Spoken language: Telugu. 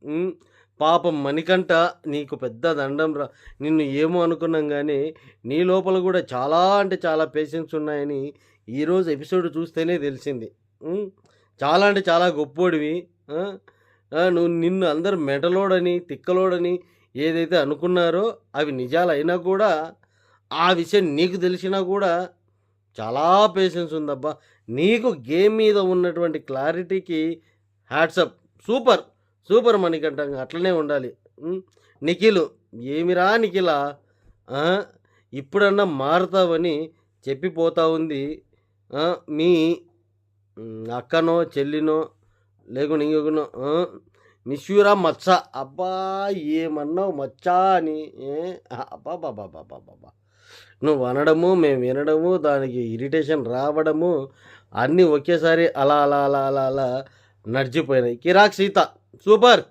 హ్మ్. పాపం మణికంఠ నీకు పెద్ద దండం రా! నిన్ను ఏమో అనుకున్నాం గానీ, నీ లోపల గూడా చాలా అంటే చాలా పేషెన్స్ ఉన్నాయని ఈరోజు ఎపిసోడ్ చూస్తేనే తెలిసింది. హ్మ్. చాలా అంటే చాలా గొప్పోడివి. ఆ! నిన్ను అందరూ మెంటలోడని, తిక్కలోడని ఏదైతే అనుకున్నారో అవి నిజాలయినా కూడా, ఆ విషయం నీకు తెలిసినా కూడా చాలా పేషెన్స్ ఉందబ్బా! నీకు గేమ్ మీద ఉన్నటువంటి క్లారిటీకి హ్యాట్సప్. సూపర్! సూపర్ మణికంఠ అట్లనే ఉండాలి. హ్మ్. నిఖిలు ఏమిరా నిఖిలా! ఆ! ఇప్పుడన్నా మారతావని చెప్పిపోతా ఉంది. మీ అక్కనో, చెల్లినో లేకుంటే ఇంకొకరినో మిస్ యూ రా మచ్చ. అబ్బా! ఏమన్నావు మచ్చా అని. అబ్బబ్బబ్బబ్బబ్బబ్బా! నువ్వు అనడము, మేము వినడము, దానికి ఇరిటేషన్ రావడము అన్నీ ఒకేసారి అలా, అలా, అలా, అలా, అలా నడిచిపోయినాయి. కిరాక్ సీత సూపర్!